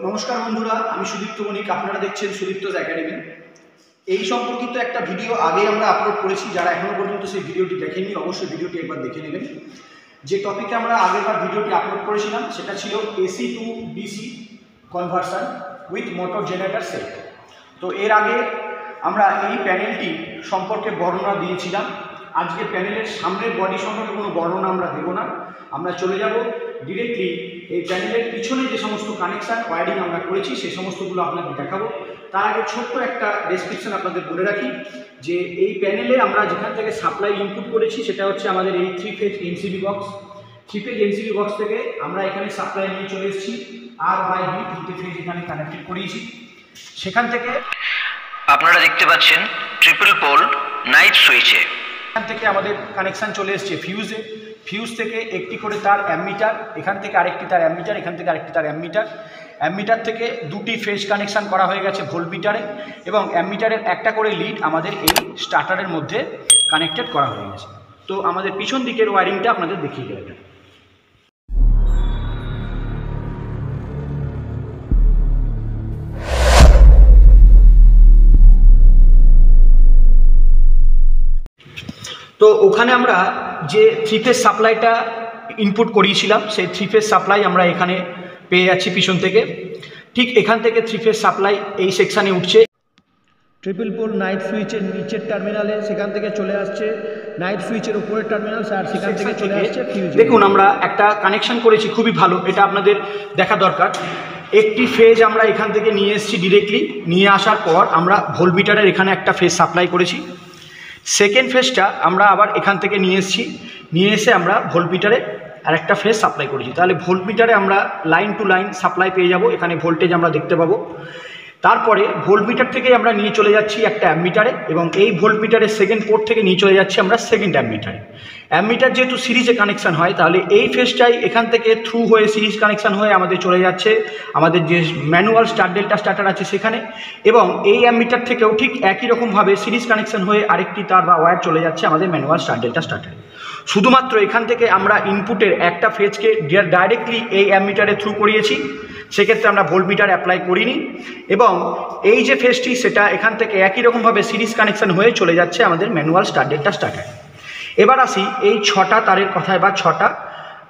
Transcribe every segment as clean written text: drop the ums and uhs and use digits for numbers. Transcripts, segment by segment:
নমস্কার বন্ধুরা, আমি সুদীপ্ত বণিক। আপনারা দেখছেন সুদীপ্ত'স একাডেমি। এই সম্পর্কিত একটা ভিডিও আগে আমরা আপলোড করেছি। যারা এখনো পর্যন্ত সেই ভিডিওটি দেখেননি অবশ্যই ভিডিওটি একবার দেখে নেবেন। যে টপিকে আমরা আগেরবার ভিডিওটি আপলোড করেছিলাম সেটা ছিল AC two DC conversion with motor generator set. তো এর আগে আমরা এই প্যানেলটি সম্পর্কে বর্ণনা দিয়েছিলাম। আজকে প্যানেলের সামনের বডি সম্পর্কে কোনো বর্ণনা আমরা দেব না, আমরা চলে যাব ডিরেক্টলি এই প্যানেলের পিছনে যে সমস্ত কানেকশান ওয়্যারিং আমরা করেছি সেই সমস্তগুলো আপনাদের দেখাবো। তার আগে ছোট্ট একটা ডেসক্রিপশন আপনাদের বলে রাখি যে এই প্যানেলে আমরা যেখান থেকে সাপ্লাই ইনপুট করেছি সেটা হচ্ছে আমাদের এই 3 phase MCB box. 3 phase MCB box থেকে আমরা এখানে সাপ্লাই নিয়ে চলে এসেছি আর বাই বি 3টে ফেজ এখানে কানেক্টেড করিয়েছি। সেখান থেকে আপনারা দেখতে পাচ্ছেন ট্রিপল পোল নাইট সুইচে। এখান থেকে আমাদের কানেকশান চলে এসছে ফিউজে। ফিউজ থেকে একটি করে তার অ্যামমিটার, এখান থেকে আরেকটি তার অ্যামমিটার, এখান থেকে আরেকটি তার অ্যামমিটার। অ্যামমিটার থেকে দুটি ফেজ কানেকশান করা হয়ে গেছে ভোল্টমিটারে, এবং অ্যামমিটারের একটা করে লিড আমাদের এই স্টার্টারের মধ্যে কানেক্টেড করা হয়ে গেছে। তো আমাদের পিছন দিকের ওয়্যারিংটা আপনাদের দেখিয়ে দেবেন। তো ওখানে আমরা যে 3 ফেজ সাপ্লাইটা ইনপুট করিয়েছিলাম সেই 3 ফেজ সাপ্লাই আমরা এখানে পেয়ে যাচ্ছি পিছন থেকে। ঠিক এখান থেকে 3 ফেজ সাপ্লাই এই সেকশানে উঠছে ট্রিপল পোল নাইট সুইচের নিচের টার্মিনালে, সেখান থেকে চলে আসছে নাইট সুইচের উপরের টার্মিনাল, আর সেখান থেকে চলে আসছে ফিউজ। দেখুন আমরা একটা কানেকশান করেছি খুবই ভালো, এটা আপনাদের দেখা দরকার। একটি ফেজ আমরা এখান থেকে নিয়ে এসেছি ডিরেক্টলি, নিয়ে আসার পর আমরা ভোল্টমিটারের এখানে একটা ফেজ সাপ্লাই করেছি। সেকেন্ড ফেজটা আমরা আবার এখান থেকে নিয়ে এসেছি, নিয়ে এসে আমরা ভোল্টমিটারে আর একটা ফেজ সাপ্লাই করেছি। তাহলে ভোল্টমিটারে আমরা লাইন টু লাইন সাপ্লাই পেয়ে যাব, এখানে ভোল্টেজ আমরা দেখতে পাবো। তারপরে ভোল্টমিটার থেকে আমরা নিয়ে চলে যাচ্ছি একটা অ্যামমিটারে, এবং এই ভোল্টমিটারের সেকেন্ড পোর্ট থেকে নিয়ে চলে যাচ্ছি আমরা সেকেন্ড অ্যামমিটারে। অ্যামমিটার যেহেতু সিরিজে কানেকশান হয়, তাহলে এই ফেজটাই এখান থেকে থ্রু হয়ে সিরিজ কানেকশান হয়ে আমাদের চলে যাচ্ছে আমাদের যে ম্যানুয়াল স্টার ডেল্টা স্টার্টার আছে সেখানে, এবং এই অ্যামমিটার থেকেও ঠিক একই রকমভাবে সিরিজ কানেকশান হয়ে আরেকটি তার বা ওয়্যার চলে যাচ্ছে আমাদের ম্যানুয়াল স্টার ডেল্টা স্টার্টারে। শুধুমাত্র এখান থেকে আমরা ইনপুটের একটা ফেজকে ডাইরেক্টলি এই অ্যামমিটারে থ্রু করিয়েছি, সেক্ষেত্রে আমরা ভোল্টমিটার অ্যাপ্লাই করিনি। এবং এই যে ফেজটি সেটা এখান থেকে একই রকমভাবে সিরিজ কানেকশান হয়ে চলে যাচ্ছে আমাদের ম্যানুয়াল স্টার ডেল্টা স্টার্টার। এবার আসি এই 6টা তারের কথায় বা 6টা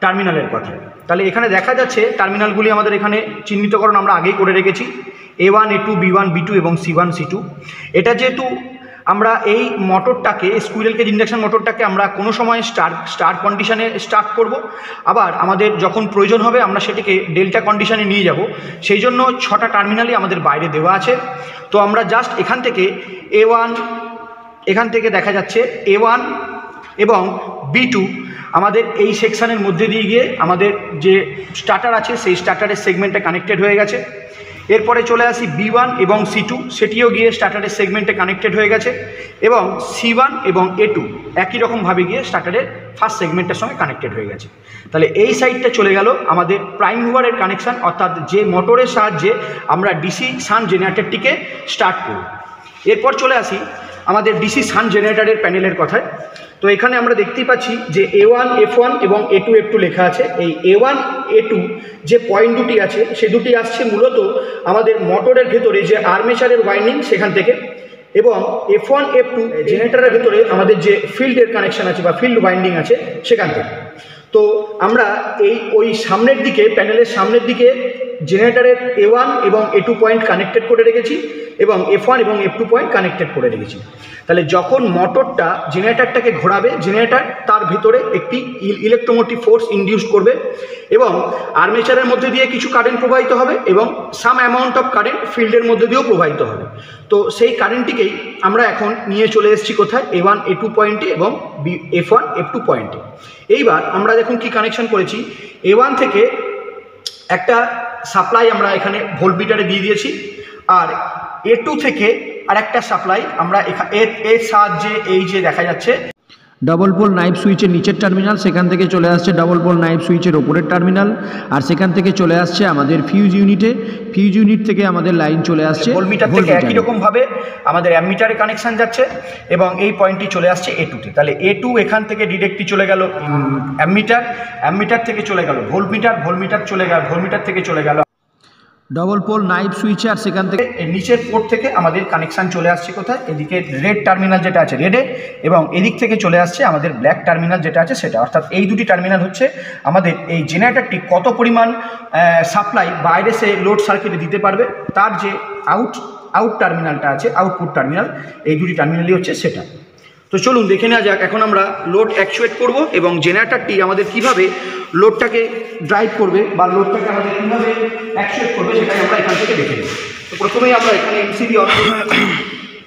টার্মিনালের কথায়। তাহলে এখানে দেখা যাচ্ছে টার্মিনালগুলি আমাদের এখানে চিহ্নিতকরণ আমরা আগেই করে রেখেছি, A1 A2 B1 B2 এবং C1 C2। এটা যেহেতু আমরা এই মোটরটাকে স্কুইরেল কেজ ইন্ডাকশন মোটরটাকে আমরা কোনো সময় স্টার কন্ডিশনে স্টার্ট করব, আবার আমাদের যখন প্রয়োজন হবে আমরা সেটিকে ডেল্টা কন্ডিশনে নিয়ে যাব। সেই জন্য 6টা টার্মিনালই আমাদের বাইরে দেওয়া আছে। তো আমরা জাস্ট এখান থেকে A1, এখান থেকে দেখা যাচ্ছে A1 এবং B2 আমাদের এই সেকশানের মধ্যে দিয়ে গিয়ে আমাদের যে স্টার্টার আছে সেই স্টার্টারের সেগমেন্টে কানেক্টেড হয়ে গেছে। এরপরে চলে আসি B1 এবং C2, সেটিও গিয়ে স্টার্টারের সেগমেন্টে কানেক্টেড হয়ে গেছে, এবং C1 এবং A2 একই রকমভাবে গিয়ে স্টার্টারের ফার্স্ট সেগমেন্টের সঙ্গে কানেক্টেড হয়ে গেছে। তাহলে এই সাইডটা চলে গেল আমাদের প্রাইম মুভারের কানেকশান, অর্থাৎ যে মোটরের সাহায্যে আমরা ডিসি সান জেনারেটরটিকে স্টার্ট করব। এরপর চলে আসি আমাদের ডিসি সান জেনারেটরের প্যানেলের কথায়। তো এখানে আমরা দেখতেই পাচ্ছি যে A1 F1 এবং A2 F2 লেখা আছে। এই A1 A2 যে পয়েন্ট দুটি আছে সে দুটি আসছে মূলত আমাদের মোটরের ভেতরে যে আর্মেচারের ওয়াইন্ডিং সেখান থেকে, এবং F1 F2 জেনারেটরের ভেতরে আমাদের যে ফিল্ডের কানেকশান আছে বা ফিল্ড ওয়াইন্ডিং আছে সেখান থেকে। তো আমরা ওই সামনের দিকে প্যানেলের সামনের দিকে জেনারেটরের A1 এবং A2 পয়েন্ট কানেক্টেড করে রেখেছি, এবং F1 এবং F2 পয়েন্ট কানেক্টেড করে রেখেছি। তাহলে যখন মোটরটা জেনারেটরটাকে ঘোরাবে, জেনারেটর তার ভেতরে একটি ইলেকট্রোমোটিভ ফোর্স ইনডিউস করবে, এবং আর্মেচারের মধ্যে দিয়ে কিছু কারেন্ট প্রবাহিত হবে, এবং সাম অ্যামাউন্ট অফ কারেন্ট ফিল্ডের মধ্যে দিয়েও প্রবাহিত হবে। তো সেই কারেন্টটিকেই আমরা এখন নিয়ে চলে এসেছি কোথায়, A1 A2 পয়েন্টে এবং F1 F2 পয়েন্টে। এইবার আমরা দেখুন কি কানেকশন করেছি। A1 থেকে একটা সাপ্লাই আমরা এখানে ভোল্টমিটারে দিয়ে দিয়েছি, আর A2 থেকে আর একটা সাপ্লাই আমরা এর সাহায্যে এই যে দেখা যাচ্ছে ডবল পোল নাইফ সুইচের নিচের টার্মিনাল, সেখান থেকে চলে আসছে ডবল পোল নাইফ সুইচের ওপরের টার্মিনাল, আর সেখান থেকে চলে আসছে আমাদের ফিউজ ইউনিটে। ফিউজ ইউনিট থেকে আমাদের লাইন চলে আসছে ভোল্টমিটার থেকে একই রকমভাবে আমাদের অ্যামমিটারে কানেকশান যাচ্ছে, এবং এই পয়েন্টটি চলে আসছে A2তে। তাহলে A2 এখান থেকে ডিরেক্টলি চলে গেল অ্যামমিটার, অ্যামমিটার থেকে চলে গেল ভোল্টমিটার, ভোল্টমিটার থেকে চলে গেল ডবল পোল নাইফ সুইচে, আর সেখান থেকে নিচের পোর্ট থেকে আমাদের কানেকশান চলে আসছে কোথায়, এদিকে রেড টার্মিনাল যেটা আছে রেডে, এবং এদিক থেকে চলে আসছে আমাদের ব্ল্যাক টার্মিনাল যেটা আছে সেটা। অর্থাৎ এই দুটি টার্মিনাল হচ্ছে আমাদের এই জেনারেটরটি কত পরিমাণ সাপ্লাই বাইরে সে লোড সার্কিটে দিতে পারবে, তার যে আউট টার্মিনালটা আছে, আউটপুট টার্মিনাল, এই দুটি টার্মিনালই হচ্ছে সেটা। তো চলুন দেখে নেওয়া যাক এখন আমরা লোড অ্যাকচুয়েট করব এবং জেনারেটরটি আমাদের কিভাবে লোডটাকে ড্রাইভ করবে বা লোডটাকে আমাদের কীভাবে অ্যাকচুয়েট করবে সেটাই আমরা এখান থেকে দেখে নেব। তো প্রথমেই আমরা এখানে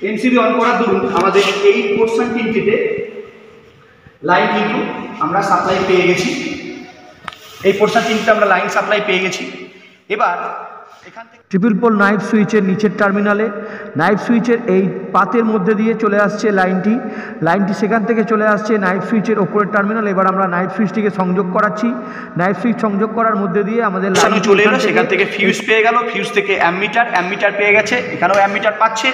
এমসিবি অন করার দরুন আমাদের এই পোর্শন তিনটিতে লাইন কিন্তু আমরা সাপ্লাই পেয়ে গেছি, এই পোর্শন তিনটিতে আমরা লাইন সাপ্লাই পেয়ে গেছি। এবার এখান থেকে ট্রিপল পোল নাইফ সুইচের নিচের টার্মিনালে নাইফ সুইচের এই পাতের মধ্যে দিয়ে চলে আসছে লাইনটি সেখান থেকে চলে আসছে নাইফ সুইচের ওপরের টার্মিনাল। এবার আমরা নাইফ সুইচটিকে সংযোগ করাচ্ছি, নাইফ সুইচ সংযোগ করার মধ্যে দিয়ে আমাদের লাইন চলে এলো, সেখান থেকে ফিউজ পেয়ে গেল, ফিউজ থেকে অ্যামমিটার পেয়ে গেছে, এখানেও অ্যামমিটার পাচ্ছে।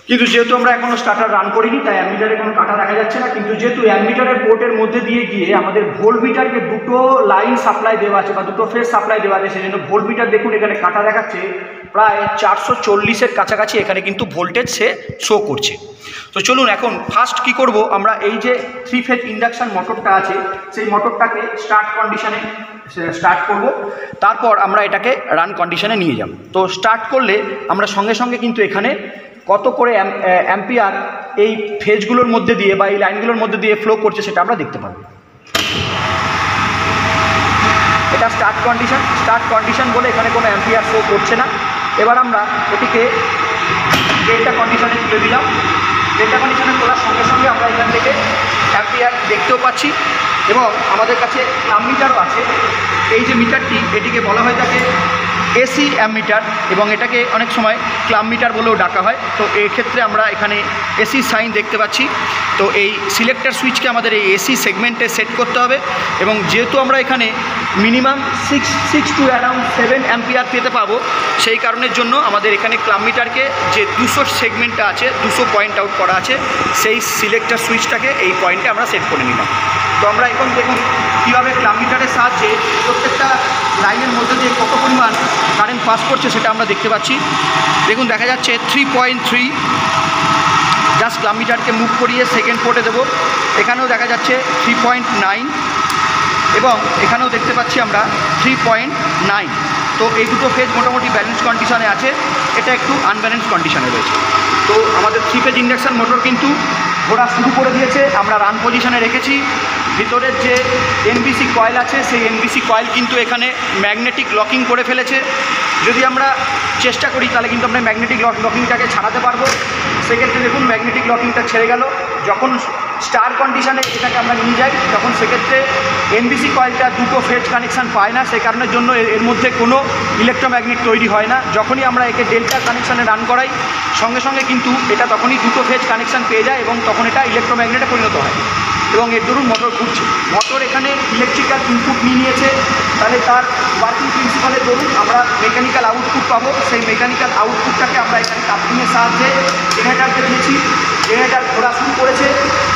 কিন্তু যেহেতু আমরা এখনও স্টার্টার রান করিনি তাই অ্যামমিটারে কোনো কাটা দেখা যাচ্ছে না, কিন্তু যেহেতু অ্যামমিটারের পোর্টের মধ্যে দিয়ে গিয়ে আমাদের ভোল্টমিটারকে দুটো লাইন সাপ্লাই দেওয়া আছে বা দুটো ফেজ সাপ্লাই দেওয়া আছে, সেজন্য ভোল্টমিটার দেখুন এখানে কাটা দেখাচ্ছে প্রায় 440-এর কাছাকাছি এখানে কিন্তু ভোল্টেজ সে শো করছে। তো চলুন এখন ফার্স্ট কি করব, আমরা এই যে 3 ফেজ ইন্ডাকশন মোটরটা আছে সেই মোটরটাকে স্টার্ট কন্ডিশনে স্টার্ট করব, তারপর আমরা এটাকে রান কন্ডিশনে নিয়ে যাব। তো স্টার্ট করলে আমরা সঙ্গে সঙ্গে কিন্তু এখানে কত করে অ্যাম্পিয়ার এই ফেজগুলোর মধ্যে দিয়ে বা এই লাইনগুলোর মধ্যে দিয়ে ফ্লো করছে সেটা আমরা দেখতে পাবো। এটা স্টার্ট কন্ডিশন বলে এখানে কোনো অ্যাম্পিয়ার শো করছে না। এবার আমরা এটিকে ডেল্টা কন্ডিশনে তুলে দিলাম। ডেল্টা কন্ডিশনে তোলার সঙ্গে সঙ্গে আমরা এখান থেকে অ্যাম্পিয়ার দেখতেও পাচ্ছি এবং আমাদের কাছে অ্যামমিটারও আছে। এই যে মিটারটি এটিকে বলা হয় থাকে এসি অ্যামমিটার এবং এটাকে অনেক সময় ক্লাব মিটার বলেও ডাকা হয়। তো এই ক্ষেত্রে আমরা এখানে এসি সাইন দেখতে পাচ্ছি। তো এই সিলেক্টর সুইচকে আমাদের এই এসি সেগমেন্টে সেট করতে হবে এবং যেহেতু আমরা এখানে মিনিমাম 6 টু অ্যারাউন্ড 7 অ্যাম্পিয়ার পেতে পাবো, সেই কারণের জন্য আমাদের এখানে ক্লাব মিটারকে যে 200 সেগমেন্টটা আছে, 200 পয়েন্ট আউট করা আছে, সেই সিলেক্টর সুইচটাকে এই পয়েন্টে আমরা সেট করে নিলাম। তো আমরা এখন দেখুন কীভাবে ক্লাব মিটারের সাহায্যে প্রত্যেকটা লাইনের মধ্যে দিয়ে কত পরিমাণ কারেন্ট পাস করছে সেটা আমরা দেখতে পাচ্ছি। দেখুন দেখা যাচ্ছে 3.3, জাস্ট ক্লাব মিটারকে মুভ করিয়ে সেকেন্ড পোর্টে দেবো। এখানেও দেখা যাচ্ছে 3.9 এবং এখানেও দেখতে পাচ্ছি আমরা 3.9। তো এই দুটো ফেজ মোটামুটি ব্যালেন্স কন্ডিশনে আছে, এটা একটু আনব্যালেন্স কন্ডিশনে রয়েছে। তো আমাদের 3 ফেজ ইন্ডাকশান মোটর কিন্তু ঘোরা শুরু করে দিয়েছে, আমরা রান পজিশনে রেখেছি। ভিতরের যে এনবিসি কয়েল আছে সেই এনবিসি কয়েল কিন্তু এখানে ম্যাগনেটিক লকিং করে ফেলেছে। যদি আমরা চেষ্টা করি তাহলে কিন্তু আমরা ম্যাগনেটিক লকিংটাকে ছাড়াতে পারবো। সেক্ষেত্রে দেখুন ম্যাগনেটিক লকিংটা ছেড়ে গেল। যখন স্টার কন্ডিশনে এটাকে আমরা নিয়ে যাই তখন সেক্ষেত্রে এনবিসি কয়েলটা দুটো ফেজ কানেকশান পায় না, সেই কারণের জন্য এর মধ্যে কোনো ইলেকট্রোম্যাগনেট তৈরি হয় না। যখনই আমরা একে ডেল্টা কানেকশানে রান করাই সঙ্গে সঙ্গে কিন্তু এটা তখনই দুটো ফেজ কানেকশান পেয়ে যায় এবং তখন এটা ইলেকট্রোম্যাগনেটে পরিণত হয় এবং এর দরুন মোটর ঘুরছে। মোটর এখানে ইলেকট্রিক্যাল ইনপুট নিয়েছে, তাহলে তার ওয়ার্কিং প্রিন্সিপালের দরুন আমরা মেকানিক্যাল আউটপুট পাবো। সেই মেকানিক্যাল আউটপুটটাকে আমরা এখানে কাপলিংয়ের সাহায্যে জেনারেটারকে দিয়েছি। জেনারেটার ঘোরা শুরু করেছে,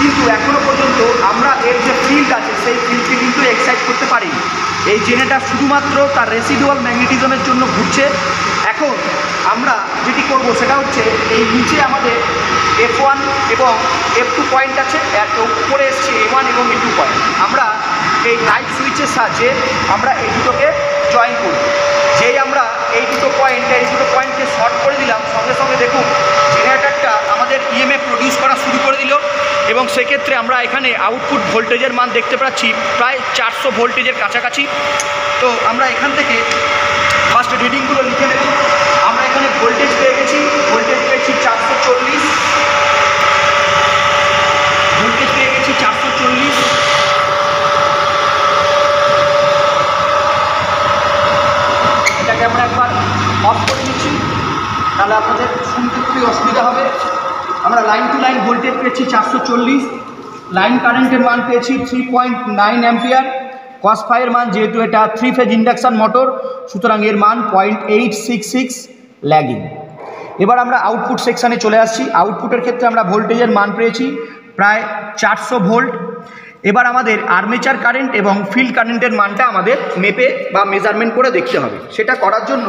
কিন্তু এখনও পর্যন্ত আমরা এর যে ফিল্ড আছে সেই ফিল্ডকে কিন্তু এক্সাইট করতে পারিনি। এই জেনারেটার শুধুমাত্র তার রেসিডুয়াল ম্যাগনেটিজমের জন্য ঘুরছে। এখন আমরা যেটি করব সেটা হচ্ছে এই নিচে আমাদের F1 এবং F2 পয়েন্ট আছে, উপরে এসছে A1 এবং A2 পয়েন্ট। আমরা এই নাইফ সুইচের সাহায্যে আমরা এই দুটোকে জয়েন করব। যেই আমরা এই দুটো পয়েন্টকে শর্ট করে দিলাম সঙ্গে সঙ্গে দেখুন জেনারেটারটা আমাদের ইএমএফ প্রডিউস করা শুরু করে দিল এবং সেক্ষেত্রে আমরা এখানে আউটপুট ভোল্টেজের মান দেখতে পাচ্ছি প্রায় 400 ভোল্টেজের কাছাকাছি। তো আমরা এখান থেকে ফার্স্ট রিডিংগুলো লিখে নেব। আমরা এখানে ভোল্টেজ পেয়ে গেছি, ভোল্টেজ পেয়েছি 440, ভোল্টেজ পেয়ে গেছি 440। এটাকে আমরা একবার অফ করে নিচ্ছি, তাহলে আপনাদের শুনতে খুবই অসুবিধা হবে। আমরা লাইন টু লাইন ভোল্টেজ পেয়েছি 440, লাইন কারেন্টের মান পেয়েছি 3.9 অ্যাম্পিয়ার। কস ফাইয়ের মান, যেহেতু এটা 3 ফেজ ইন্ডাকশান মোটর সুতরাং এর মান 0.866 ল্যাগিং। এবার আমরা আউটপুট সেকশানে চলে আসছি। আউটপুটের ক্ষেত্রে আমরা ভোল্টেজের মান পেয়েছি প্রায় 400 ভোল্ট। এবার আমাদের আর্মেচার কারেন্ট এবং ফিল্ড কারেন্টের মানটা আমাদের মেপে বা মেজারমেন্ট করে দেখতে হবে। সেটা করার জন্য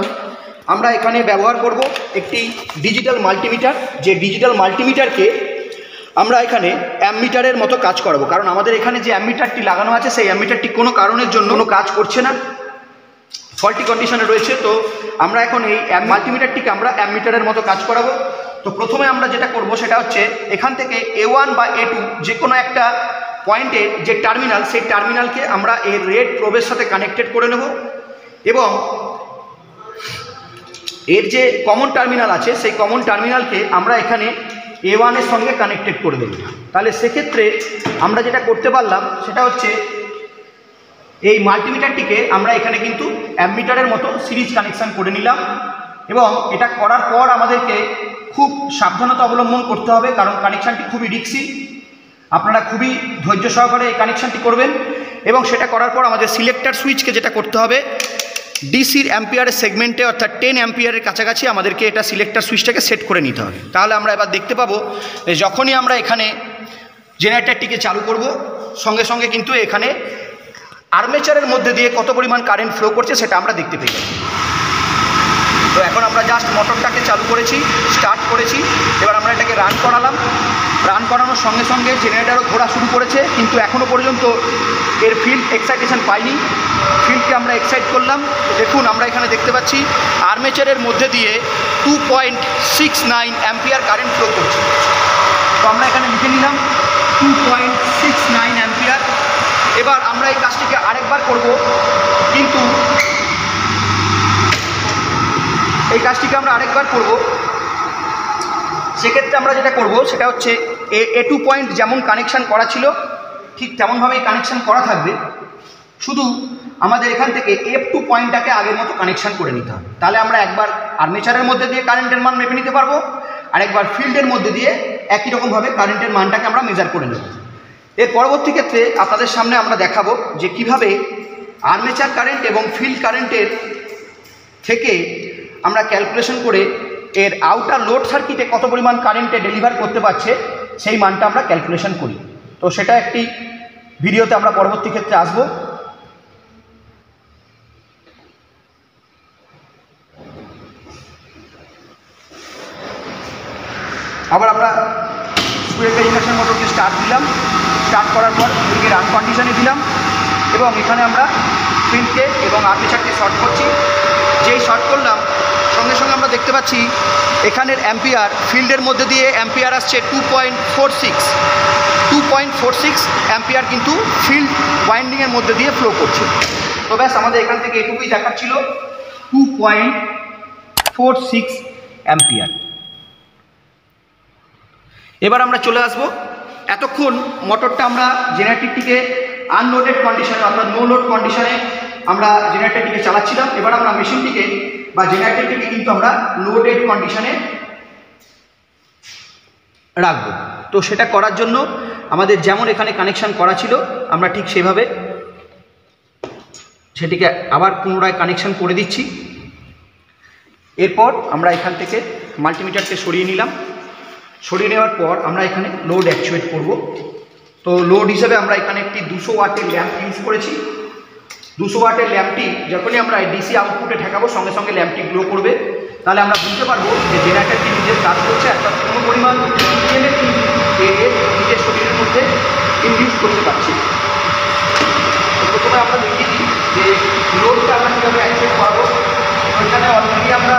আমরা এখানে ব্যবহার করব একটি ডিজিটাল মাল্টিমিটার, যে ডিজিটাল মাল্টিমিটারকে আমরা এখানে অ্যামমিটারের মতো কাজ করাবো। কারণ আমাদের এখানে যে অ্যামমিটারটি লাগানো আছে সেই অ্যামমিটারটি কোনো কারণের জন্য কোনো কাজ করছে না, ফল্টি কন্ডিশনে রয়েছে। তো আমরা এখন এই মাল্টিমিটারটিকে আমরা অ্যামমিটারের মতো কাজ করাবো। তো প্রথমে আমরা যেটা করব সেটা হচ্ছে এখান থেকে A1 বা A2 যে কোনো একটা পয়েন্টে যে টার্মিনাল, সেই টার্মিনালকে আমরা এর রেড প্রোবের সাথে কানেক্টেড করে নেব এবং এর যে কমন টার্মিনাল আছে সেই কমন টার্মিনালকে আমরা এখানে A1 এর সঙ্গে কানেক্টেড করে দেব। তাহলে সেক্ষেত্রে আমরা যেটা করতে পারলাম সেটা হচ্ছে এই মাল্টিমিটারটিকে আমরা এখানে কিন্তু অ্যামমিটারের মতো সিরিজ কানেকশান করে নিলাম এবং এটা করার পর আমাদেরকে খুব সাবধানতা অবলম্বন করতে হবে, কারণ কানেকশানটি খুবই রিস্কি। আপনারা খুবই ধৈর্য সহকারে এই কানেকশানটি করবেন এবং সেটা করার পর আমাদের সিলেক্টর সুইচকে যেটা করতে হবে ডিসির অ্যাম্পিয়ারের সেগমেন্টে অর্থাৎ 10 অ্যাম্পিয়ারের কাছাকাছি আমাদেরকে এটা সিলেক্টর সুইচটাকে সেট করে নিতে হবে। তাহলে আমরা এবার দেখতে পাবো যে যখনই আমরা এখানে জেনারেটরটিকে চালু করব সঙ্গে সঙ্গে কিন্তু এখানে আর্মেচারের মধ্যে দিয়ে কত পরিমাণ কারেন্ট ফ্লো করছে সেটা আমরা দেখতে পেয়ে যাব। তো এখন আমরা জাস্ট মোটরটাকে চালু করেছি, স্টার্ট করেছি, এবার আমরা এটাকে রান করালাম। রান করানোর সঙ্গে সঙ্গে জেনারেটরও ঘোরা শুরু করেছে, কিন্তু এখনও পর্যন্ত এর ফিল্ড এক্সাইটেশন পাইনি। ফিল্ডকে আমরা এক্সাইট করলাম। দেখুন আমরা এখানে দেখতে পাচ্ছি আর্মেচারের মধ্যে দিয়ে 2.69 অ্যাম্পিয়ার কারেন্ট ফ্লো করছে। তো আমরা এখানে লিখে নিলাম 2.69 অ্যাম্পিয়ার। এবার আমরা এই কাজটিকে আরেকবার করব, কিন্তু এই কাজটিকে আমরা আরেকবার করব। সেক্ষেত্রে আমরা যেটা করব সেটা হচ্ছে A2 পয়েন্ট যেমন কানেকশান করা ছিল ঠিক তেমনভাবেই কানেকশান করা থাকবে, শুধু আমাদের এখান থেকে F2 পয়েন্টটাকে আগের মতো কানেকশান করে নিতে হবে। তাহলে আমরা একবার আর্মেচারের মধ্যে দিয়ে কারেন্টের মান মেপে নিতে পারবো, আর একবার ফিল্ডের মধ্যে দিয়ে একই রকমভাবে কারেন্টের মানটাকে আমরা মেজার করে নেব। এর পরবর্তী ক্ষেত্রে আপনাদের সামনে আমরা দেখাবো যে কিভাবে আর্মেচার কারেন্ট এবং ফিল্ড কারেন্টের থেকে আমরা ক্যালকুলেশন করে এর আউটার লোড সার্কিটে কত পরিমাণ কারেন্টে ডেলিভার করতে পারছে সেই মানটা আমরা ক্যালকুলেশন করি। তো সেটা একটি ভিডিওতে আমরা পরবর্তী ক্ষেত্রে আসবো। আবার আমরা স্কুলের ইন্ডাকশন মোটরকে স্টার্ট দিলাম, স্টার্ট করার পর এদিকে রান কন্ডিশনে দিলাম এবং এখানে আমরা ফিল্ডকে এবং আর্মেচারকে শর্ট করছি। যেই শর্ট করলাম সঙ্গে সঙ্গে আমরা দেখতে পাচ্ছি এখানের অ্যাম্পিয়ার ফিল্ডের মধ্যে দিয়ে অ্যাম্পিয়ার আসছে 2.46 অ্যাম্পিয়ার কিন্তু ফিল্ড ওয়াইন্ডিংয়ের মধ্যে দিয়ে ফ্লো করছে। তো ব্যাস আমাদের এখান থেকে এটুকুই দেখাচ্ছিল 2.46 অ্যাম্পিয়ার। এবার আমরা চলে আসব, এতক্ষণ মোটরটা আমরা জেনারেটরটিকে আনলোডেড কন্ডিশনে অর্থাৎ নো লোড কন্ডিশনে আমরা জেনারেটরটিকে চালাচ্ছিলাম। এবার আমরা মেশিনটিকে বা জেনারেটরটিকে কিন্তু আমরা লোডেড কন্ডিশনে রাখবো। তো সেটা করার জন্য আমাদের যেমন এখানে কানেকশান করা ছিল আমরা ঠিক সেভাবে সেটিকে আবার পুনরায় কানেকশান করে দিচ্ছি। এরপর আমরা এখান থেকে মাল্টিমিটারকে সরিয়ে নিলাম। সরিয়ে নেওয়ার পর আমরা এখানে লোড অ্যাকচুয়েট করব। তো লোড হিসেবে আমরা এখানে একটি 200 ওয়াটের ল্যাম্প ইউজ করেছি। 200 ওয়াটের ল্যাম্পটি যখনই আমরা ডিসি আউটপুটে ঠেকাবো সঙ্গে সঙ্গে ল্যাম্পটি গ্লো করবে। তাহলে আমরা বুঝতে পারবো যে জেনারেটরটি নিজের কাজ করছে, একটা কোনো পরিমাণ নিজের শরীরের মধ্যে ইনডিউস করতে পারছি। তো প্রথমে আমরা দেখিয়েছি যে লোডটা আমরা কীভাবে অ্যাকচুয়েট করবো। ওইখানে অলরেডি আমরা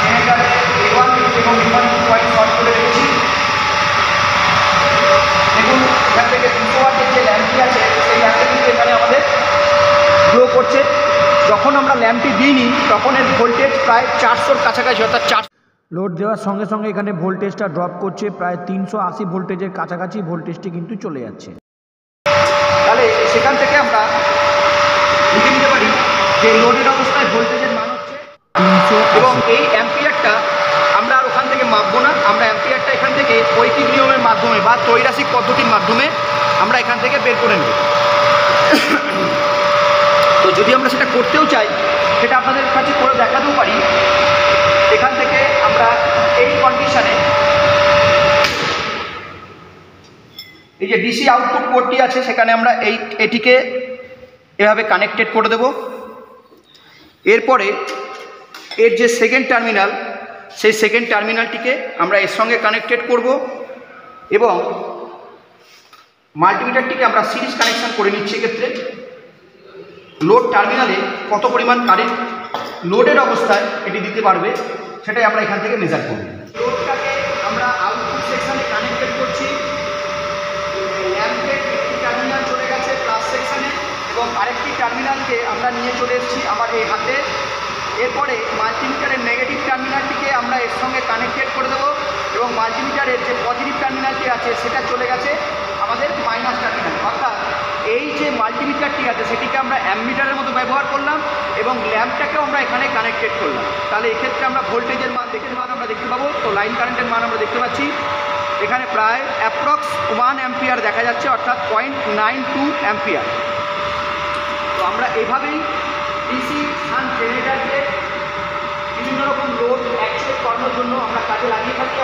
জেনারেটারে A1 এবং A1 পয়েন্ট শর্ট করে রেখেছি। দেখুন এখান থেকে 200 ওয়াটের যে ল্যাম্পটি আছে সেই ল্যাম্পটি কিন্তু এখানে আমাদের গ্লো করছে। যখন আমরা ল্যাম্পটি দিইনি তখন এর ভোল্টেজ প্রায় 400-র কাছাকাছি, অর্থাৎ 400 লোড দেওয়ার সঙ্গে সঙ্গে এখানে ভোল্টেজটা ড্রপ করছে, প্রায় 380 ভোল্টেজের কাছাকাছি ভোল্টেজটি কিন্তু চলে যাচ্ছে। তাহলে সেখান থেকে আমরা বুঝে নিতে পারি যে লোডের অবস্থায় ভোল্টেজের মান হচ্ছে 300 এবং এই অ্যাম্পিয়ারটা আমরা আর ওখান থেকে মাপবো না। আমরা অ্যাম্পিয়ারটা এখান থেকে ঐকিক নিয়মের মাধ্যমে বা ত্রৈরাসিক পদ্ধতির মাধ্যমে আমরা এখান থেকে বের করে নেব। তো যদি আমরা সেটা করতেও চাই সেটা আপনাদের কাছে করে দেখাতেও পারি। এখান থেকে আমরা এই কন্ডিশনে এই যে ডিসি আউটপুট পোর্টটি আছে সেখানে আমরা এটিকে এভাবে কানেক্টেড করে দেব। এরপরে এর যে সেকেন্ড টার্মিনাল, সেই সেকেন্ড টার্মিনালটিকে আমরা এর সঙ্গে কানেক্টেড করব এবং মাল্টিমিটারটিকে আমরা সিরিজ কানেকশান করে নিচ্ছি। এক্ষেত্রে লোড টার্মিনালে কত পরিমাণ কারেন্ট লোডের অবস্থায় এটি দিতে পারবে সেটাই আমরা এখান থেকে মেজার করব। লোডটাকে আমরা আউটপুট সেকশানে কানেক্টেড করছি। ল্যাম্পের একটি টার্মিনাল চলে গেছে প্লাস সেকশানে এবং আরেকটি টার্মিনালকে আমরা নিয়ে চলে এসেছি আমার এই হাতে। এরপরে মাল্টিমিটারের নেগেটিভ টার্মিনালটিকে আমরা এর সঙ্গে কানেক্টেড করে দেবো এবং মাল্টিমিটারের যে পজিটিভ টার্মিনালটি আছে সেটা চলে গেছে আমাদের মাইনাস টার্মিনাল। অর্থাৎ এই যে মাল্টিমিটারটি আছে সেটিকে আমরা অ্যামমিটারের মতো ব্যবহার করলাম এবং ল্যাম্পটাকেও আমরা এখানে কানেক্টেড করলাম। তাহলে এক্ষেত্রে আমরা ভোল্টেজের মান আমরা দেখতে পাবো। তো লাইন কারেন্টের মান আমরা দেখতে পাচ্ছি এখানে প্রায় অ্যাপ্রক্স 1 অ্যাম্পিয়ার দেখা যাচ্ছে, অর্থাৎ 0.92 অ্যাম্পিয়ার। তো আমরা এভাবেই ডিসি শান্ট জেনারেটরকে বিভিন্ন রকম লোড অ্যাকচুয়েট করানোর জন্য আমরা কাজে লাগিয়ে থাকি।